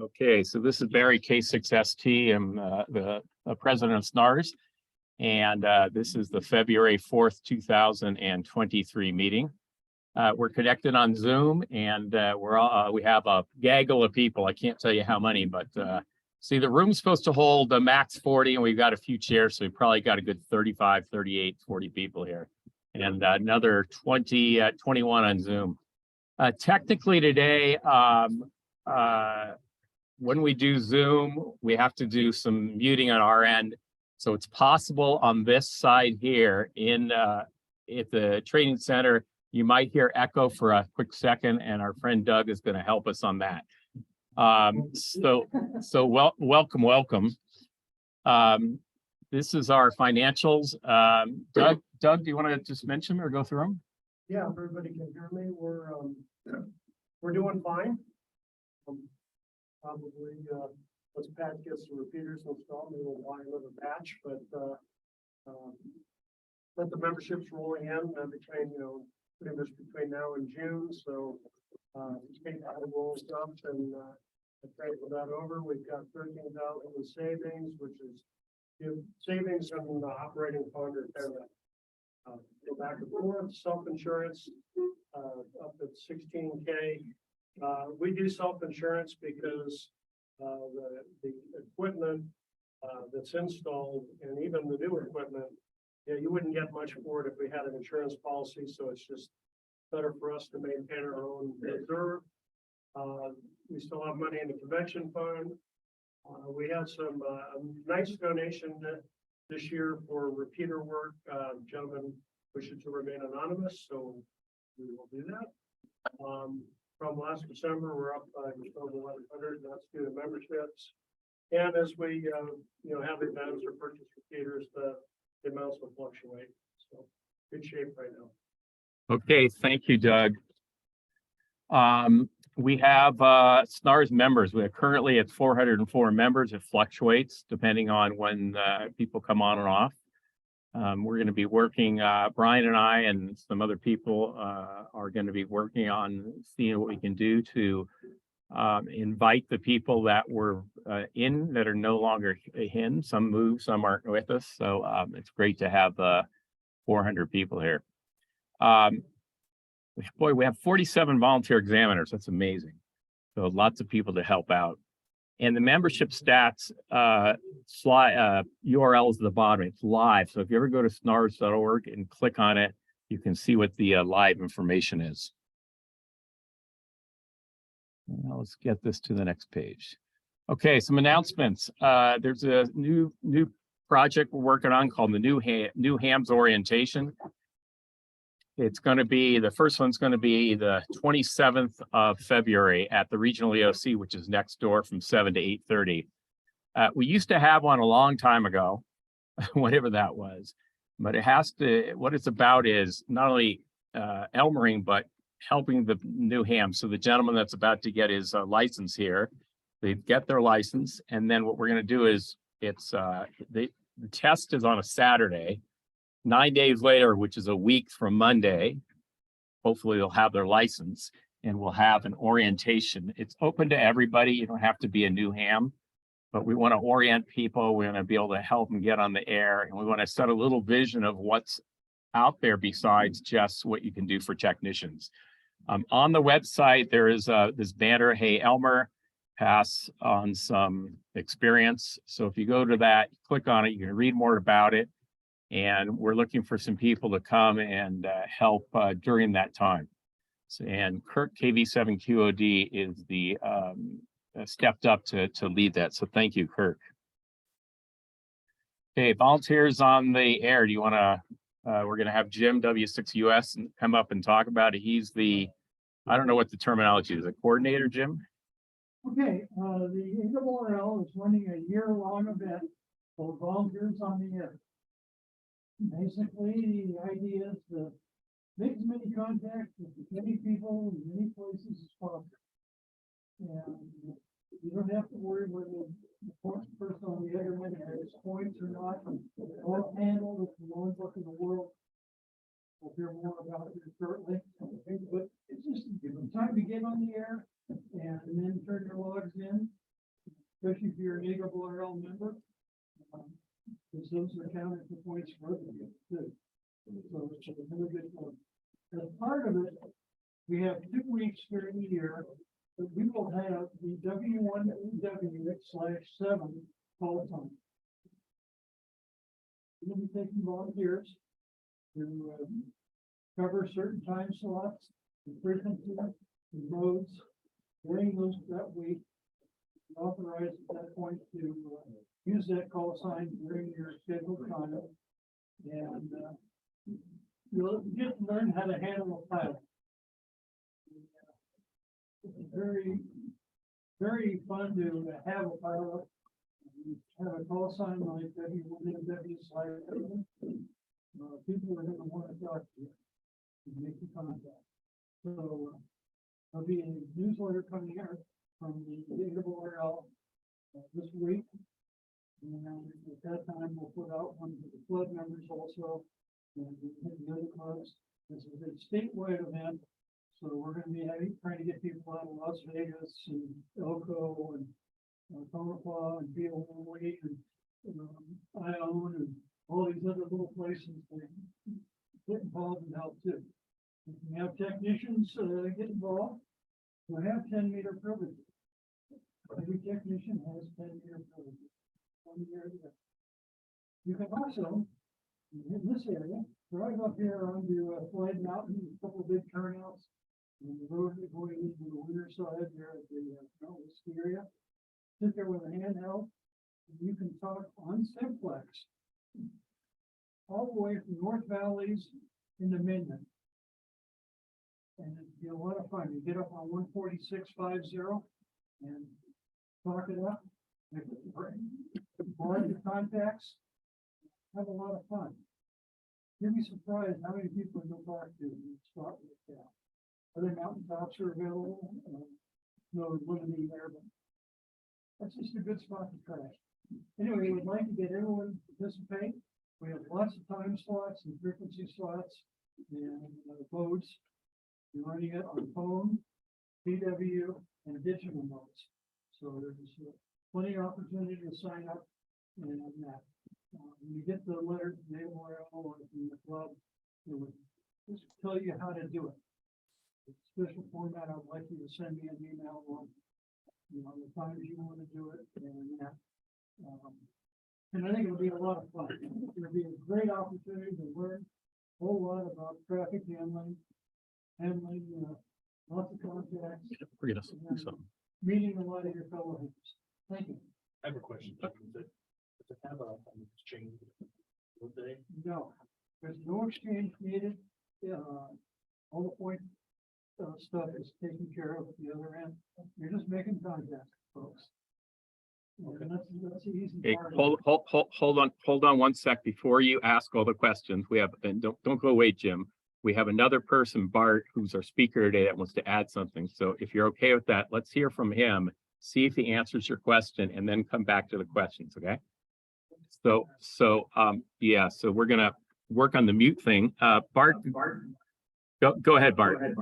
Okay, so this is Barry K6ST. I'm the president of SNARS, and this is the February 4th, 2023 meeting. We're connected on Zoom, and we have a gaggle of people. I can't tell you how many, but see, the room's supposed to hold a max 40, and we've got a few chairs, so we probably got a good 35, 38, 40 people here, and another 20, 21 on Zoom. Technically today, when we do Zoom, we have to do some muting on our end. So it's possible on this side here at the training center, you might hear echo for a quick second, and our friend Doug is going to help us on that. Welcome. This is our financials. Doug, do you want to just mention or go through them? Yeah, if everybody can hear me, we're doing fine. Probably once Pat gets the repeaters installed, maybe we'll buy another batch, but let the memberships rolling in between, pretty much between now and June. So just take that rolls up and transfer that over. We've got 13,000 in savings, which is savings in the operating fund or kind of go back and forth. Self-insurance up at 16K. We do self-insurance because the equipment that's installed, and even the new equipment, you wouldn't get much for it if we had an insurance policy. So it's just better for us to maintain our own reserve. We still have money in the convention fund. We had some nice donation this year for repeater work. Gentlemen wishes to remain anonymous, so we will do that. From last December, we're up by just over 1,100, and that's due to memberships. And as we, have events or purchase repeaters, the amounts will fluctuate. So good shape right now. Okay, thank you, Doug. We have SNARS members. We're currently at 404 members. It fluctuates depending on when people come on and off. We're going to be working, Brian and I and some other people are going to be working on seeing what we can do to invite the people that were in that are no longer in. Some moved, some aren't with us. So it's great to have 400 people here. Boy, we have 47 volunteer examiners. That's amazing. So lots of people to help out. And the membership stats URL is at the bottom. It's live. So if you ever go to snars.org and click on it, you can see what the live information is. Now let's get this to the next page. Okay, some announcements. There's a new project we're working on called the New Hams Orientation. It's going to be, the first one's going to be the 27th of February at the Regional EOC, which is next door from 7 to 8:30. We used to have one a long time ago, whatever that was, but it has to, what it's about is not only Elmering, but helping the new hams. So the gentleman that's about to get his license here, they get their license. And then what we're going to do is the test is on a Saturday. 9 days later, which is a week from Monday, hopefully they'll have their license and we'll have an orientation. It's open to everybody. You don't have to be a new ham, but we want to orient people. We want to be able to help them get on the air, and we want to set a little vision of what's out there besides just what you can do for technicians. On the website, there is this banner, Hey Elmer, pass on some experience. So if you go to that, click on it, you can read more about it. And we're looking for some people to come and help during that time. So, and Kirk KV7QOD is the stepped up to lead that. So thank you, Kirk. Okay, volunteers on the air. Do you want to? We're going to have Jim W6US come up and talk about it. He's the, I don't know what the terminology is. A coordinator, Jim? Okay, the ARRL is running a year-long event for volunteers on the air. Basically, the idea is to make as many contacts with as many people in many places as possible. And you don't have to worry whether the person on the other end has points or not. All handled with the lone book in the world. We'll hear more about it shortly. But it's just give them time to get on the air and then turn your logs in. especially if you're an ARRL member. Because those are counted for points for other people too. So it's a really good one. As part of it, we have 2 weeks during the year that we will have the W1EW/7 call time. We'll be taking volunteers to cover certain time slots, the frequency, the modes, during those that week. Authorized at that point to use that call sign during your scheduled time. And you'll get to learn how to handle a pilot. It's very, very fun to have a pilot. Have a call sign like W1W/7. People are going to want to talk to you and make the contact. So there'll be a newsletter coming out from the ARRL this week. And at that time, we'll put out one for the club members also. And the other clubs. This is a statewide event. So we're going to be trying to get people out of Las Vegas and Elko and Tonopah and Beale and Ione and all these other little places that get involved and help too. If you have technicians get involved, we'll have 10-meter privileges. Every technician has 10-meter privileges. 1 year a year. You can also, in this area, drive up here onto Floyd Mountain, a couple of big turnouts. And the road going into the winter side there at the ski area. Sit there with a handheld, and you can talk on Simplex all the way from North Valleys into Minden. And it'd be a lot of fun. You get up on 146.50 and talk it up. Board your contacts. Have a lot of fun. You'd be surprised how many people you'll talk to in spot like that. Other mountaintops are available. No limiting there, but that's just a good spot to try. Anyway, we'd like to get everyone to participate. We have lots of time slots and frequency slots and modes. You're running it on phone, PW, and digital modes. So there's plenty of opportunity to sign up and that. When you get the letter from the ARRL or from the club, it will just tell you how to do it. Special format, I'd like you to send me an email on, the times you want to do it and that. And I think it'll be a lot of fun. It'll be a great opportunity to learn a whole lot about traffic handling, lots of contacts, Forget us. So, meeting a lot of your fellow hosts. Thank you. I have a question. Does it have an exchange? Would they? No, there's no exchange needed. All the point stuff is taken care of at the other end. You're just making contact, folks. And that's the easy hey, part. hold on 1 sec before you ask all the questions. We have, and don't go away, Jim. We have another person, Bart, who's our speaker today that wants to add something. So if you're okay with that, let's hear from him, see if he answers your question, and then come back to the questions, okay? So we're gonna work on the mute thing. Bart, go ahead, Bart.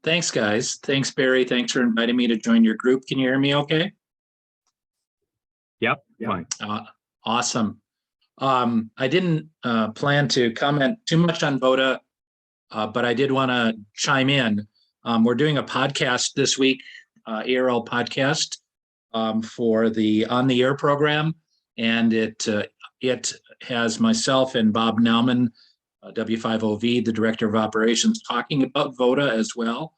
Thanks, guys. Thanks, Barry. Thanks for inviting me to join your group. Can you hear me okay? Yep, fine. Awesome. I didn't plan to comment too much on VOTA, but I did want to chime in. We're doing a podcast this week, ARRL podcast for the On the Air program, and it has myself and Bob Nauman, W5OV, the Director of Operations, talking about VOTA as well.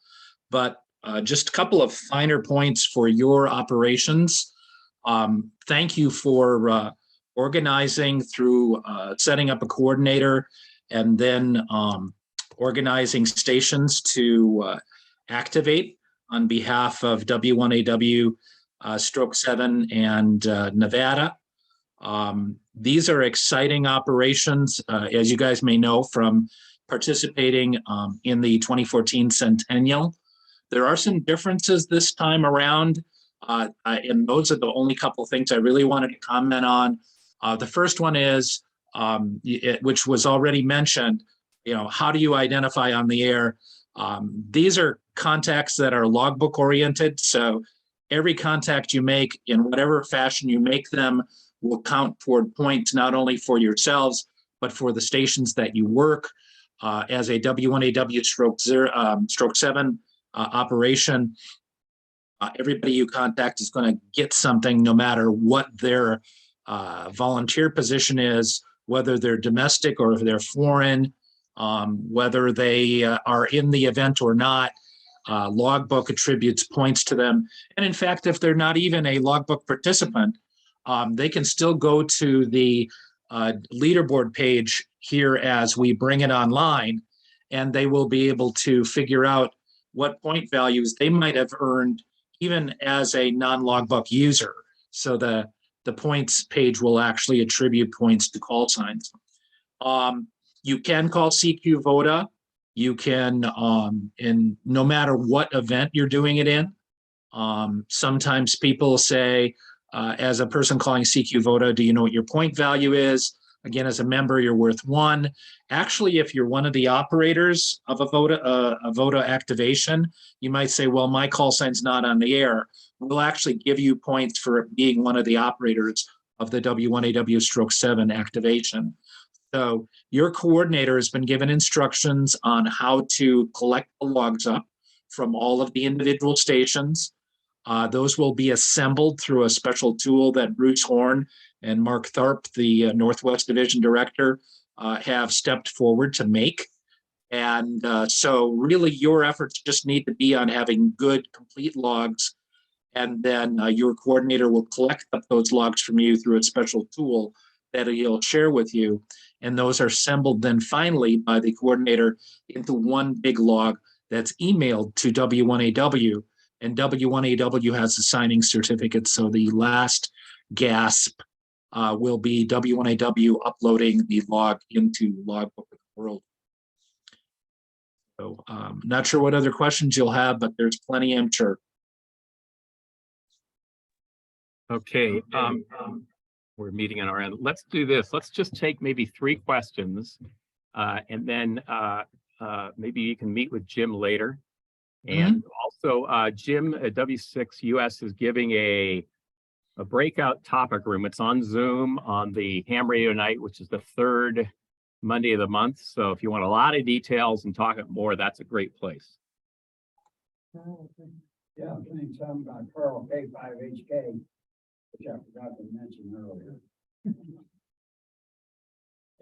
But just a couple of finer points for your operations. Thank you for organizing through setting up a coordinator and then organizing stations to activate on behalf of W1AW, Stroke 7 and Nevada. These are exciting operations, as you guys may know from participating in the 2014 Centennial. There are some differences this time around, and those are the only couple of things I really wanted to comment on. The first one is, which was already mentioned, how do you identify on the air? These are contacts that are logbook oriented. So every contact you make in whatever fashion you make them will count toward points, not only for yourselves, but for the stations that you work as a W1AW stroke 7 operation. Everybody you contact is going to get something no matter what their volunteer position is, whether they're domestic or if they're foreign, whether they are in the event or not. Logbook attributes points to them. And in fact, if they're not even a logbook participant, they can still go to the leaderboard page here as we bring it online, and they will be able to figure out what point values they might have earned even as a non-logbook user. So the points page will actually attribute points to call signs. You can call CQ VOTA. You can, in no matter what event you're doing it in. Sometimes people say, as a person calling CQ VOTA, do you know what your point value is? Again, as a member, you're worth 1. Actually, if you're one of the operators of a VOTA activation, you might say, well, my call sign's not on the air. We'll actually give you points for being one of the operators of the W1AW stroke 7 activation. So your coordinator has been given instructions on how to collect the logs up from all of the individual stations. Those will be assembled through a special tool that Bruce Horn and Mark Tharp, the Northwest Division Director, have stepped forward to make. And so really your efforts just need to be on having good, complete logs. And then your coordinator will collect up those logs from you through a special tool that he'll share with you. And those are assembled then finally by the coordinator into one big log that's emailed to W1AW. And W1AW has a signing certificate. So the last gasp will be W1AW uploading the log into Logbook of the World. So not sure what other questions you'll have, but there's plenty, I'm sure. Okay, we're meeting on our end. Let's do this. Let's just take maybe 3 questions, and then maybe you can meet with Jim later. And also, Jim at W6US is giving a breakout topic room. It's on Zoom on the Ham Radio Night, which is the 3rd Monday of the month. So if you want a lot of details and talk more, that's a great place. Yeah, thanks. I'm Carl K5HK, which I forgot to mention earlier.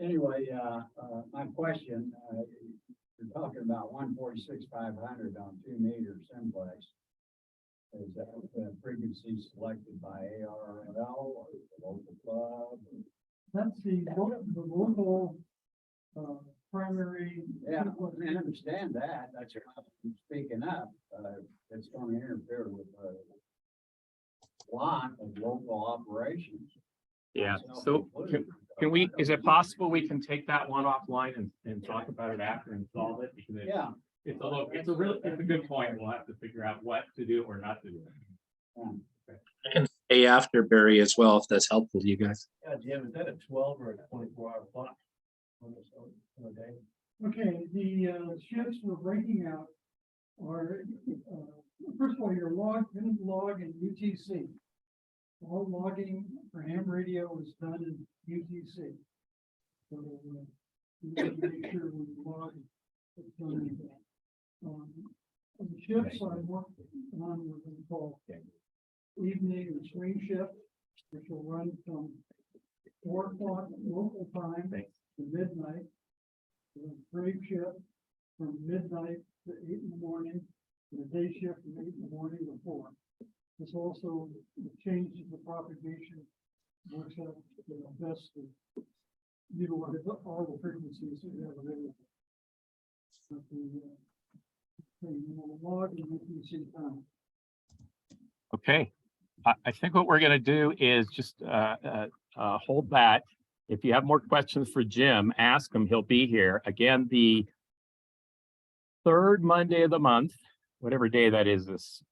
Anyway, my question, you're talking about 146,500 on 2 meter simplex. Is that the frequency selected by ARRL or the local club? That's the local primary. Yeah, I understand that. That's what I'm speaking up. It's going to interfere with a lot of local operations. Yeah, so can we, is it possible we can take that one offline and talk about it after and solve it? Because Yeah. it's a good point. We'll have to figure out what to do or not to do. I can stay after Barry as well, if that's helpful to you guys. Yeah, Jim, is that a 12 or a 24-hour clock on a day? Okay, the shifts we're breaking out are, first of all, your log, minute log and UTC. All logging for ham radio is done in UTC. So we need to make sure we log it's done in that. The shifts I work on what we call evening and swing shift, which will run from 4 o'clock local time to midnight. Break shift from midnight to 8 in the morning, and the day shift from 8 in the morning to 4. This also changes the propagation, works out best to utilize all the frequencies that we have available. But the log and UTC time. Okay, I think what we're going to do is just hold that. If you have more questions for Jim, ask him. He'll be here. Again, the 3rd Monday of the month, whatever day that is, this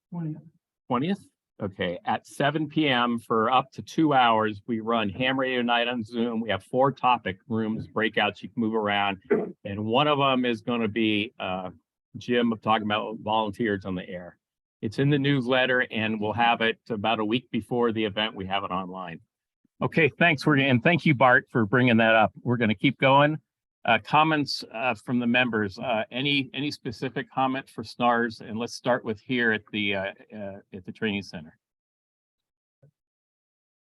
20th? Okay, at 7 p.m. for up to 2 hours, we run Ham Radio Night on Zoom. We have 4 topic rooms, breakouts you can move around. And one of them is going to be Jim talking about volunteers on the air. It's in the newsletter, and we'll have it about a week before the event. We have it online. Okay, thanks. And thank you, Bart, for bringing that up. We're going to keep going. Comments from the members. Any specific comment for SNARS? And let's start with here at the training center.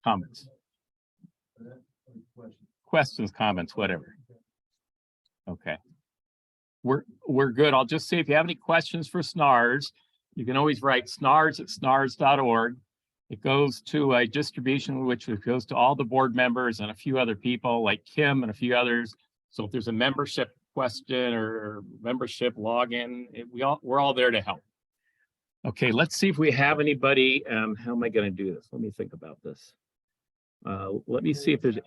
Comments. Questions, comments, whatever. Okay. We're good. I'll just say if you have any questions for SNARS, you can always write snars@snars.org. It goes to a distribution which goes to all the board members and a few other people like Kim and a few others. So if there's a membership question or membership login, we're all there to help. Okay, let's see if we have anybody. How am I going to do this? Let me think about this. Let me see if there's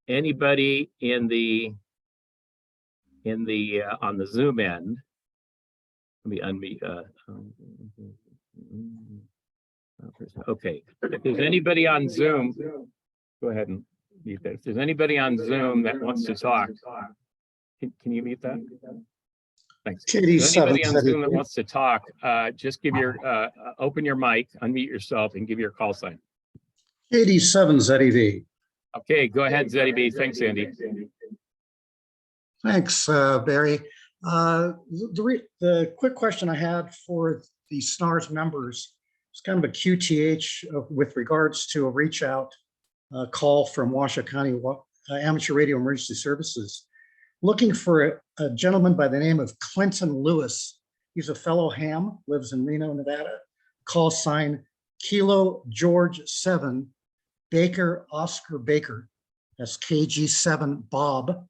anybody on the Zoom end. Let me unmute. Okay, if there's anybody on Zoom, go ahead and mute that. If there's anybody on Zoom that wants to talk, can you mute that? Thanks. Katie, If there's anybody on 7, Zoom that wants to talk, just give your open your mic, unmute yourself, and give your call sign. 87 ZEV. Okay, go ahead, ZDB. Thanks, Andy. Thanks, Barry. The quick question I had for the SNARS members is kind of a QTH with regards to a reach out call from Washoe County Amateur Radio Emergency Services, looking for a gentleman by the name of Clinton Lewis. He's a fellow ham, lives in Reno, Nevada. Call sign Kilo George 7 Baker Oscar Baker. That's KG7 Bob.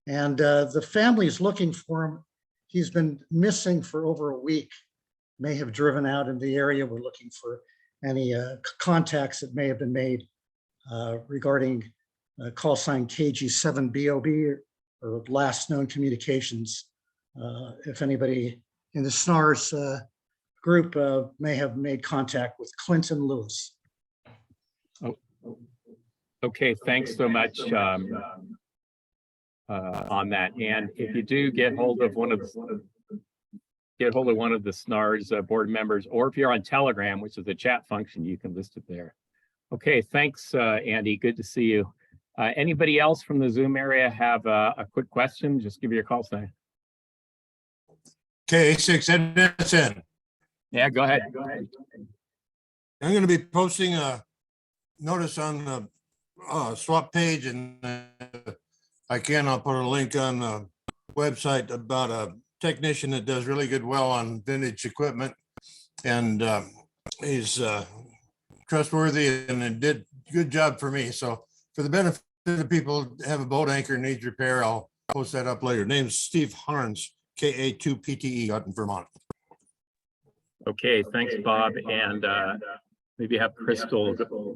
And the family is looking for him. He's been missing for over a week, may have driven out in the area. We're looking for any contacts that may have been made regarding call sign KG7BOB or last known communications. If anybody in the SNARS group may have made contact with Clinton Lewis. Okay, thanks so much on that. And if you do get hold of one of the SNARS board members, or if you're on Telegram, which is a chat function, you can list it there. Okay, thanks, Andy. Good to see you. Anybody else from the Zoom area have a quick question? Just give me your call sign. K6 Edison. Yeah, go ahead. I'm going to be posting a notice on the swap page, and I'll put a link on the website about a technician that does really good well on vintage equipment, and he's trustworthy and did a good job for me. So for the benefit of people who have a boat anchor and needs repair, I'll post that up later. Name's Steve Harns, KA2PTE out in Vermont. Okay, thanks, Bob. And maybe have Crystal go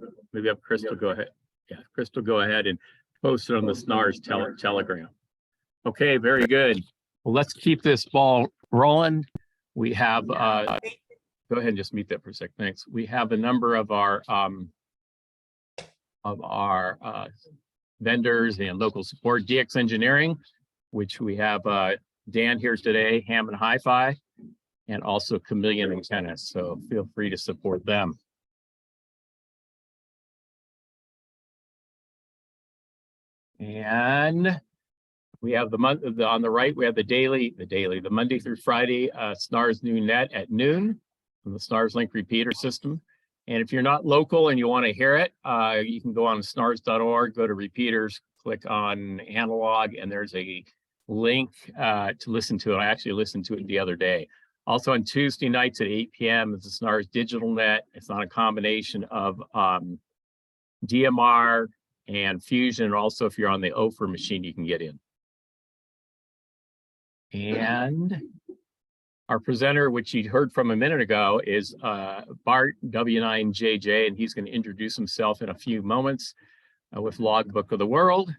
ahead. Yeah, Crystal, go ahead and post it on the SNARS Telegram. Okay, very good. Well, let's keep this ball rolling. We have, go ahead and just mute that for a sec. Thanks. We have a number of our vendors and local support, DX Engineering, which we have Dan here today, Hammond Hi-Fi, and also Chameleon Antennas. So feel free to support them. And we have the on the right, we have the Monday through Friday SNARS New Net at noon on the SNARS Link repeater system. And if you're not local and you want to hear it, you can go on snars.org, go to repeaters, click on analog, and there's a link to listen to it. I actually listened to it the other day. Also on Tuesday nights at 8 p.m. is the SNARS Digital Net. It's on a combination of DMR and Fusion. And also, if you're on the OFR machine, you can get in. And our presenter, which you heard from a minute ago, is Bart W9JJ, and he's going to introduce himself in a few moments with Logbook of the World.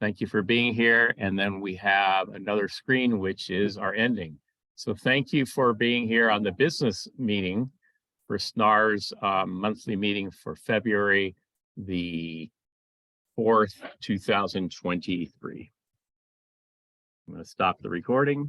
Thank you for being here. And then we have another screen, which is our ending. So thank you for being here on the business meeting for SNARS monthly meeting for February the 4th, 2023. I'm going to stop the recording.